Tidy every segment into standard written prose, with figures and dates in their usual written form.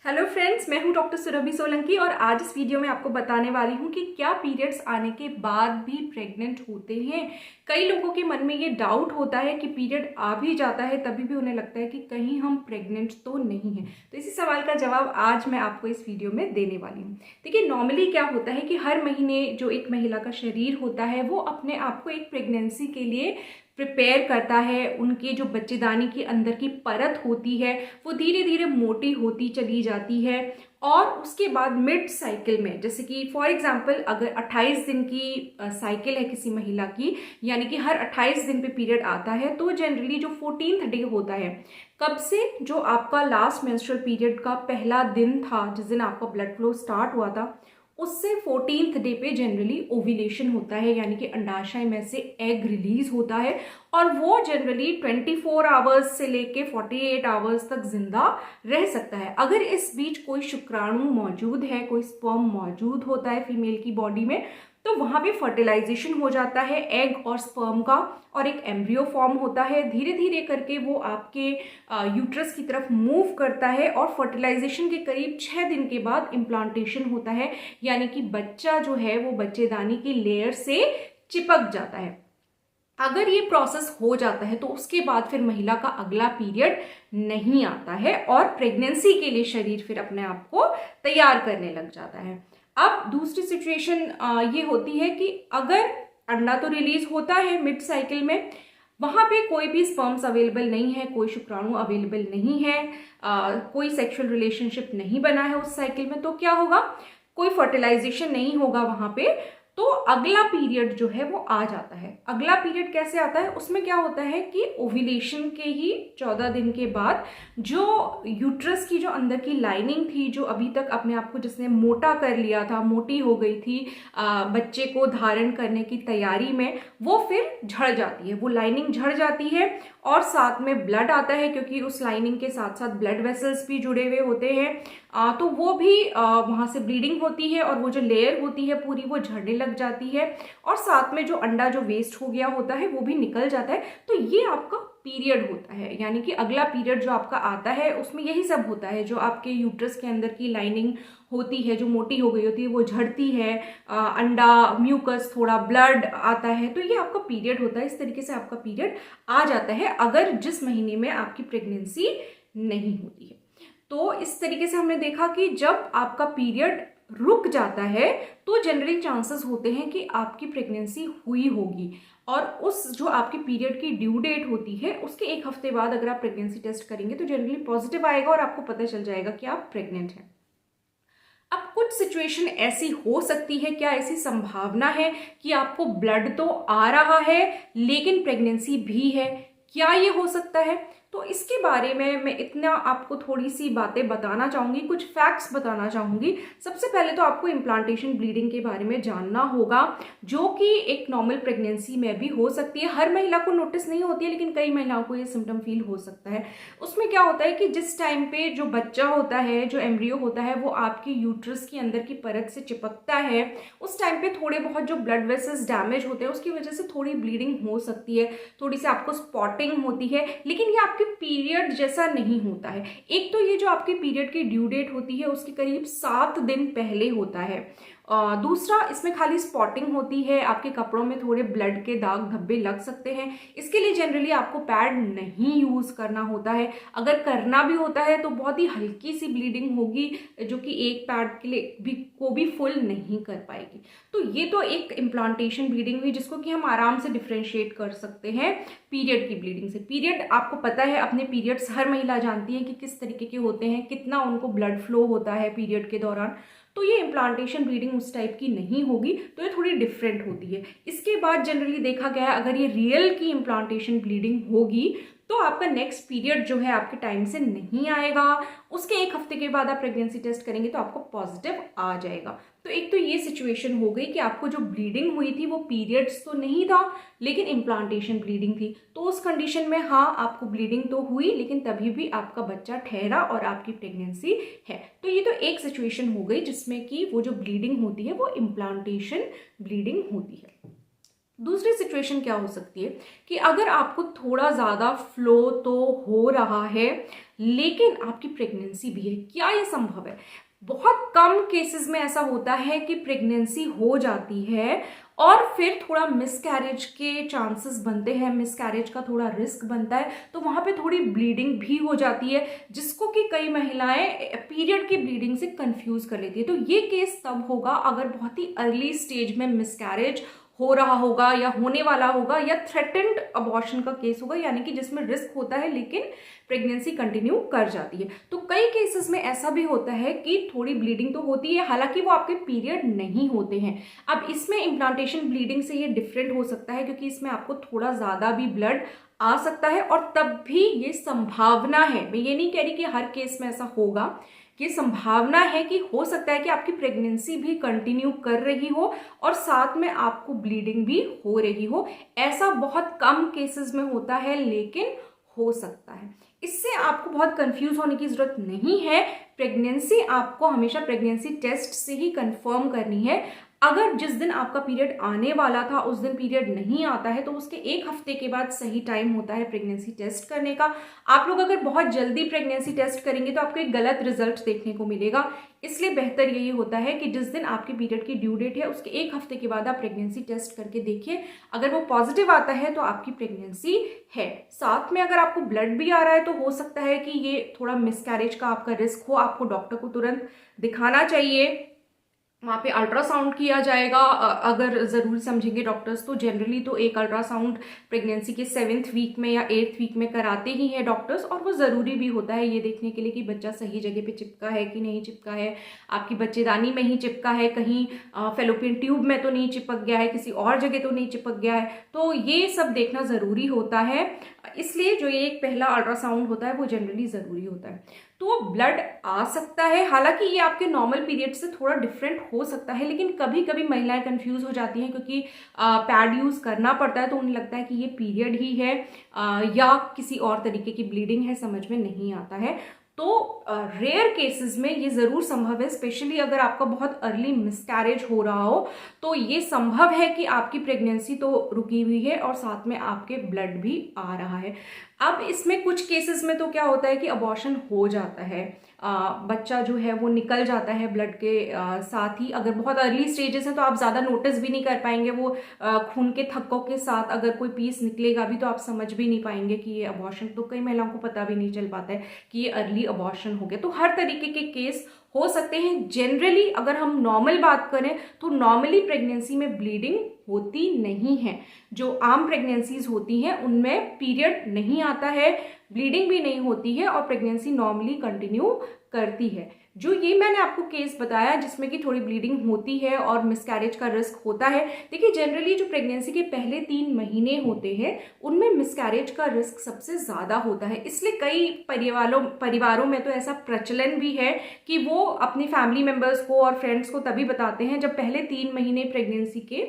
Hello friends, मैं हूं doctor Surabhi Solanki और आज इस वीडियो में आपको बताने वाली हूं कि क्या पीरियड्स आने के बाद भी प्रेग्नेंट होते हैं। कई लोगों के मन में ये डाउट होता है कि पीरियड आ भी जाता है तभी भी उन्हें लगता है कि कहीं हम प्रेग्नेंट तो नहीं हैं। तो इसी सवाल का जवाब आज मैं आपको इस वीडियो में देने वाली हूँ। देखिए, नॉर्मली क्या होता है कि हर महीने जो एक महिला का शरीर होता है वो अपने आप को एक प्रेगनेंसी के लिए प्रिपेयर करता है। उनके जो बच्चेदानी के अंदर की परत होती है वो धीरे धीरे मोटी होती चली जाती है और उसके बाद मिड साइकिल में, जैसे कि फॉर एग्जांपल अगर 28 दिन की साइकिल है किसी महिला की, यानी कि हर 28 दिन पे पीरियड आता है, तो जनरली जो 14th डे होता है, कब से जो आपका लास्ट मेंस्ट्रुअल पीरियड का पहला दिन था, जिस दिन आपका ब्लड फ्लो स्टार्ट हुआ था, उससे 14th डे पे जनरली ओव्यूलेशन होता है, यानी कि अंडाशय में से एग रिलीज होता है और वो जनरली 24 आवर्स से लेके 48 आवर्स तक जिंदा रह सकता है। अगर इस बीच कोई शुक्राणु मौजूद है, कोई स्पर्म मौजूद होता है फीमेल की बॉडी में, तो वहां पे फर्टिलाइजेशन हो जाता है एग और स्पर्म का और एक एम्ब्रियो फॉर्म होता है। धीरे धीरे करके वो आपके यूट्रस की तरफ मूव करता है और फर्टिलाइजेशन के करीब 6 दिन के बाद इम्प्लांटेशन होता है, यानी कि बच्चा जो है वो बच्चेदानी की लेयर से चिपक जाता है। अगर ये प्रोसेस हो जाता है तो उसके बाद फिर महिला का अगला पीरियड नहीं आता है और प्रेगनेंसी के लिए शरीर फिर अपने आप को तैयार करने लग जाता है। अब दूसरी सिचुएशन ये होती है कि अगर अंडा तो रिलीज होता है मिड साइकिल में, वहां पे कोई भी स्पर्म्स अवेलेबल नहीं है, कोई शुक्राणु अवेलेबल नहीं है, कोई सेक्सुअल रिलेशनशिप नहीं बना है उस साइकिल में, तो क्या होगा, कोई फर्टिलाइजेशन नहीं होगा वहां पे, तो अगला पीरियड जो है वो आ जाता है। अगला पीरियड कैसे आता है, उसमें क्या होता है कि ओव्यूलेशन के ही 14 दिन के बाद जो यूट्रस की जो अंदर की लाइनिंग थी, जो अभी तक अपने आप को जिसने मोटा कर लिया था, मोटी हो गई थी बच्चे को धारण करने की तैयारी में, वो फिर झड़ जाती है, वो लाइनिंग झड़ जाती है और साथ में ब्लड आता है, क्योंकि उस लाइनिंग के साथ साथ ब्लड वेसल्स भी जुड़े हुए होते हैं, तो वो भी वहां से ब्लीडिंग होती है और वो जो लेयर होती है पूरी वो झड़ने लग जाती है और साथ में जो अंडा जो वेस्ट हो गया होता है वो भी निकल जाता है। तो ये आपका पीरियड होता है, यानी कि अगला पीरियड जो आपका आता है उसमें यही सब होता है। जो आपके यूट्रस के अंदर की लाइनिंग होती है जो मोटी हो गई होती है वो झड़ती है, अंडा, म्यूकस, थोड़ा ब्लड आता है, तो ये आपका पीरियड होता है। इस तरीके से आपका पीरियड आ जाता है अगर जिस महीने में आपकी प्रेगनेंसी नहीं होती है। तो इस तरीके से हमने देखा कि जब आपका पीरियड रुक जाता है तो जनरली चांसेस होते हैं कि आपकी प्रेगनेंसी हुई होगी और उस जो आपकी पीरियड की ड्यू डेट होती है उसके एक हफ्ते बाद अगर आप प्रेगनेंसी टेस्ट करेंगे तो जनरली पॉजिटिव आएगा और आपको पता चल जाएगा कि आप प्रेग्नेंट हैं। अब कुछ सिचुएशन ऐसी हो सकती है, क्या ऐसी संभावना है कि आपको ब्लड तो आ रहा है लेकिन प्रेगनेंसी भी है, क्या ये हो सकता है? तो इसके बारे में मैं इतना आपको थोड़ी सी बातें बताना चाहूंगी, कुछ फैक्ट्स बताना चाहूंगी। सबसे पहले तो आपको इम्प्लांटेशन ब्लीडिंग के बारे में जानना होगा, जो कि एक नॉर्मल प्रेगनेंसी में भी हो सकती है। हर महिला को नोटिस नहीं होती है लेकिन कई महिलाओं को ये सिम्टम फील हो सकता है। उसमें क्या होता है कि जिस टाइम पे जो बच्चा होता है, जो एम्ब्रियो होता है, वो आपकी यूट्रस की अंदर की परत से चिपकता है, उस टाइम पे थोड़े बहुत जो ब्लड वेसल्स डैमेज होते हैं उसकी वजह से थोड़ी ब्लीडिंग हो सकती है, थोड़ी सी आपको स्पॉटिंग होती है, लेकिन ये आपके पीरियड जैसा नहीं होता है। एक तो ये जो आपके पीरियड की ड्यू डेट होती है उसके करीब 7 दिन पहले होता है। दूसरा, इसमें खाली स्पॉटिंग होती है, आपके कपड़ों में थोड़े ब्लड के दाग धब्बे लग सकते हैं। इसके लिए जनरली आपको पैड नहीं यूज करना होता है, अगर करना भी होता है तो बहुत ही हल्की सी ब्लीडिंग होगी जो कि एक पैड के लिए भी फुल नहीं कर पाएगी। तो ये तो एक इम्प्लांटेशन ब्लीडिंग हुई जिसको कि हम आराम से डिफ्रेंशिएट कर सकते हैं पीरियड की ब्लीडिंग से। पीरियड आपको पता है, अपने पीरियड्स हर महिला जानती है कि किस तरीके के होते हैं, कितना उनको ब्लड फ्लो होता है पीरियड के दौरान। तो ये इम्प्लांटेशन ब्लीडिंग उस टाइप की नहीं होगी, तो ये थोड़ी डिफरेंट होती है। इसके बाद जनरली देखा गया है अगर ये रियल की इम्प्लांटेशन ब्लीडिंग होगी तो आपका नेक्स्ट पीरियड जो है आपके टाइम से नहीं आएगा, उसके एक हफ्ते के बाद आप प्रेगनेंसी टेस्ट करेंगे तो आपको पॉजिटिव आ जाएगा। तो एक तो ये सिचुएशन हो गई कि आपको जो ब्लीडिंग हुई थी वो पीरियड्स तो नहीं था लेकिन इम्प्लांटेशन ब्लीडिंग थी। तो उस कंडीशन में हाँ, आपको ब्लीडिंग तो हुई लेकिन तभी भी आपका बच्चा ठहरा और आपकी प्रेगनेंसी है। तो ये तो एक सिचुएशन हो गई जिसमें कि वो जो ब्लीडिंग होती है वो इम्प्लांटेशन ब्लीडिंग होती है। दूसरी सिचुएशन क्या हो सकती है कि अगर आपको थोड़ा ज़्यादा फ्लो तो हो रहा है लेकिन आपकी प्रेगनेंसी भी है। क्या ये संभव है? बहुत कम केसेस में ऐसा होता है कि प्रेगनेंसी हो जाती है और फिर थोड़ा मिसकैरेज के चांसेस बनते हैं, मिसकैरेज का थोड़ा रिस्क बनता है, तो वहाँ पे थोड़ी ब्लीडिंग भी हो जाती है, जिसको कि कई महिलाएं पीरियड की ब्लीडिंग से कंफ्यूज कर लेती है। तो ये केस तब होगा अगर बहुत ही अर्ली स्टेज में मिसकैरेज हो रहा होगा या होने वाला होगा, या थ्रेटेंड अबॉर्शन का केस होगा, यानी कि जिसमें रिस्क होता है लेकिन प्रेगनेंसी कंटिन्यू कर जाती है। तो कई केसेस में ऐसा भी होता है कि थोड़ी ब्लीडिंग तो होती है, हालांकि वो आपके पीरियड नहीं होते हैं। अब इसमें इम्प्लांटेशन ब्लीडिंग से ये डिफरेंट हो सकता है, क्योंकि इसमें आपको थोड़ा ज़्यादा भी ब्लड आ सकता है, और तब भी ये संभावना है, मैं ये नहीं कह रही कि हर केस में ऐसा होगा, ये संभावना है कि हो सकता है कि आपकी प्रेगनेंसी भी कंटिन्यू कर रही हो और साथ में आपको ब्लीडिंग भी हो रही हो। ऐसा बहुत कम केसेस में होता है, लेकिन हो सकता है। इससे आपको बहुत कंफ्यूज होने की जरूरत नहीं है। प्रेगनेंसी आपको हमेशा प्रेगनेंसी टेस्ट से ही कंफर्म करनी है। अगर जिस दिन आपका पीरियड आने वाला था उस दिन पीरियड नहीं आता है, तो उसके 1 हफ्ते के बाद सही टाइम होता है प्रेगनेंसी टेस्ट करने का। आप लोग अगर बहुत जल्दी प्रेगनेंसी टेस्ट करेंगे तो आपको एक गलत रिजल्ट देखने को मिलेगा। इसलिए बेहतर यही होता है कि जिस दिन आपके पीरियड की ड्यू डेट है उसके 1 हफ्ते के बाद आप प्रेगनेंसी टेस्ट करके देखिए। अगर वो पॉजिटिव आता है तो आपकी प्रेगनेंसी है। साथ में अगर आपको ब्लड भी आ रहा है तो हो सकता है कि ये थोड़ा मिसकैरेज का आपका रिस्क हो। आपको डॉक्टर को तुरंत दिखाना चाहिए, वहाँ पे अल्ट्रासाउंड किया जाएगा अगर ज़रूरी समझेंगे डॉक्टर्स तो। जनरली तो एक अल्ट्रासाउंड प्रेगनेंसी के 7th वीक में या 8th वीक में कराते ही हैं डॉक्टर्स, और वो ज़रूरी भी होता है ये देखने के लिए कि बच्चा सही जगह पे चिपका है कि नहीं चिपका है, आपकी बच्चेदानी में ही चिपका है, कहीं फेलोपियन ट्यूब में तो नहीं चिपक गया है, किसी और जगह तो नहीं चिपक गया है। तो ये सब देखना ज़रूरी होता है, इसलिए जो ये एक पहला अल्ट्रासाउंड होता है वो जनरली ज़रूरी होता है। तो ब्लड आ सकता है, हालांकि ये आपके नॉर्मल पीरियड से थोड़ा डिफरेंट हो सकता है, लेकिन कभी कभी महिलाएं कंफ्यूज हो जाती हैं क्योंकि पैड यूज़ करना पड़ता है, तो उन्हें लगता है कि ये पीरियड ही है या किसी और तरीके की ब्लीडिंग है, समझ में नहीं आता है। तो रेयर केसेस में ये ज़रूर संभव है, स्पेशली अगर आपका बहुत अर्ली मिसकैरेज हो रहा हो तो ये संभव है कि आपकी प्रेगनेंसी तो रुकी हुई है और साथ में आपके ब्लड भी आ रहा है। अब इसमें कुछ केसेस में तो क्या होता है कि अबॉर्शन हो जाता है, बच्चा जो है वो निकल जाता है ब्लड के साथ ही। अगर बहुत अर्ली स्टेजेस हैं तो आप ज़्यादा नोटिस भी नहीं कर पाएंगे, वो खून के थक्कों के साथ अगर कोई पीस निकलेगा भी तो आप समझ भी नहीं पाएंगे कि ये अबॉर्शन, तो कई महिलाओं को पता भी नहीं चल पाता है कि ये अर्ली अबॉर्शन हो गया। तो हर तरीके के केस हो सकते हैं। जनरली अगर हम नॉर्मल बात करें तो नॉर्मली प्रेगनेंसी में ब्लीडिंग होती नहीं है। जो आम प्रेगनेंसीज होती हैं उनमें पीरियड नहीं आता है, ब्लीडिंग भी नहीं होती है और प्रेगनेंसी नॉर्मली कंटिन्यू करती है। जो ये मैंने आपको केस बताया जिसमें कि थोड़ी ब्लीडिंग होती है और मिसकैरेज का रिस्क होता है, देखिए जनरली जो प्रेगनेंसी के पहले 3 महीने होते हैं उनमें मिसकैरेज का रिस्क सबसे ज़्यादा होता है। इसलिए कई परिवारों में तो ऐसा प्रचलन भी है कि वो अपनी फैमिली मेम्बर्स को और फ्रेंड्स को तभी बताते हैं जब पहले 3 महीने प्रेगनेंसी के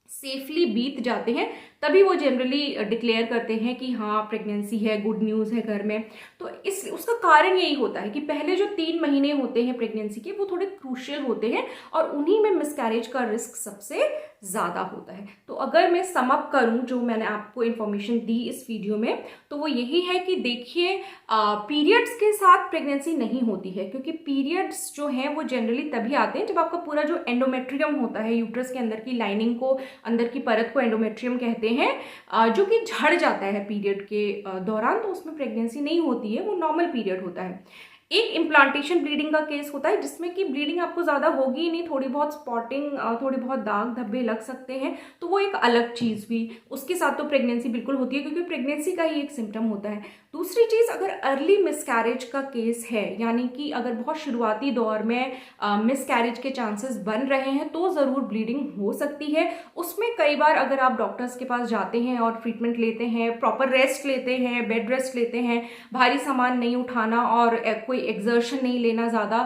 सेफली बीत जाते हैं, तभी वो जनरली डिक्लेयर करते हैं कि हाँ प्रेगनेंसी है, गुड न्यूज़ है घर में। तो उसका कारण यही होता है कि पहले जो 3 महीने होते हैं प्रेगनेंसी के वो थोड़े क्रूशियल होते हैं और उन्हीं में मिसकैरेज का रिस्क सबसे ज़्यादा होता है। तो अगर मैं सम अप करूँ जो मैंने आपको इन्फॉर्मेशन दी इस वीडियो में, तो वो यही है कि देखिए पीरियड्स के साथ प्रेगनेंसी नहीं होती है, क्योंकि पीरियड्स जो हैं वो जनरली तभी आते हैं जब आपका पूरा जो एंडोमेट्रियम होता है, यूट्रस के अंदर की लाइनिंग को, अंदर की परत को एंडोमेट्रियम कहते हैं, जो कि झड़ जाता है पीरियड के दौरान, तो उसमें प्रेगनेंसी नहीं होती है, वो नॉर्मल पीरियड होता है। एक इम्प्लांटेशन ब्लीडिंग का केस होता है जिसमें कि ब्लीडिंग आपको ज़्यादा होगी ही नहीं, थोड़ी बहुत स्पॉटिंग, थोड़ी बहुत दाग धब्बे लग सकते हैं, तो वो एक अलग चीज़ भी, उसके साथ तो प्रेगनेंसी बिल्कुल होती है क्योंकि प्रेगनेंसी का ही एक सिम्टम होता है। दूसरी चीज़, अगर अर्ली मिसकैरेज का केस है, यानी कि अगर बहुत शुरुआती दौर में मिसकैरेज के चांसेस बन रहे हैं तो ज़रूर ब्लीडिंग हो सकती है। उसमें कई बार अगर आप डॉक्टर्स के पास जाते हैं और ट्रीटमेंट लेते हैं, प्रॉपर रेस्ट लेते हैं, बेड रेस्ट लेते हैं, भारी सामान नहीं उठाना और कोई एक्सर्शन नहीं लेना ज़्यादा,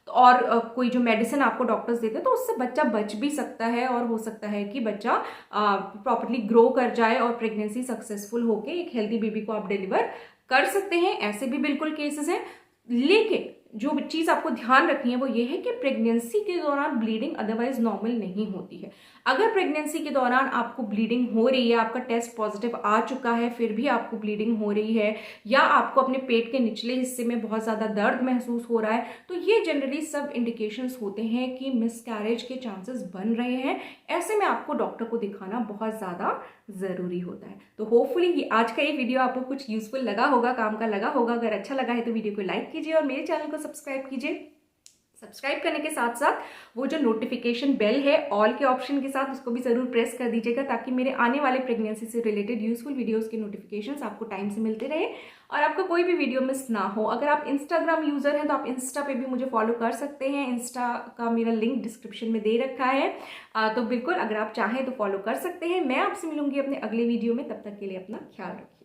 और कोई जो मेडिसिन आपको डॉक्टर्स देते हैं, तो उससे बच्चा बच भी सकता है और हो सकता है कि बच्चा प्रॉपर्ली ग्रो कर जाए और प्रेगनेंसी सक्सेसफुल होके एक हेल्दी बेबी को आप डिलीवर कर सकते हैं। ऐसे भी बिल्कुल केसेस हैं। लेकिन जो चीज़ आपको ध्यान रखनी है वो ये है कि प्रेगनेंसी के दौरान ब्लीडिंग अदरवाइज नॉर्मल नहीं होती है। अगर प्रेगनेंसी के दौरान आपको ब्लीडिंग हो रही है, आपका टेस्ट पॉजिटिव आ चुका है, फिर भी आपको ब्लीडिंग हो रही है, या आपको अपने पेट के निचले हिस्से में बहुत ज़्यादा दर्द महसूस हो रहा है, तो ये जनरली सब इंडिकेशंस होते हैं कि मिसकैरेज के चांसेस बन रहे हैं। ऐसे में आपको डॉक्टर को दिखाना बहुत ज़्यादा ज़रूरी होता है। तो होपफुली आज का ये वीडियो आपको कुछ यूजफुल लगा होगा, काम का लगा होगा। अगर अच्छा लगा है तो वीडियो को लाइक कीजिए और मेरे चैनल को सब्सक्राइब कीजिए। सब्सक्राइब करने के साथ साथ वो जो नोटिफिकेशन बेल है ऑल के ऑप्शन के साथ, उसको भी ज़रूर प्रेस कर दीजिएगा, ताकि मेरे आने वाले प्रेगनेंसी से रिलेटेड यूजफुल वीडियोस के नोटिफिकेशंस आपको टाइम से मिलते रहे और आपका कोई भी वीडियो मिस ना हो। अगर आप इंस्टाग्राम यूज़र हैं तो आप इंस्टा पे भी मुझे फॉलो कर सकते हैं। इंस्टा का मेरा लिंक डिस्क्रिप्शन में दे रखा है, तो बिल्कुल अगर आप चाहें तो फॉलो कर सकते हैं। मैं आपसे मिलूंगी अपने अगले वीडियो में, तब तक के लिए अपना ख्याल रखिए।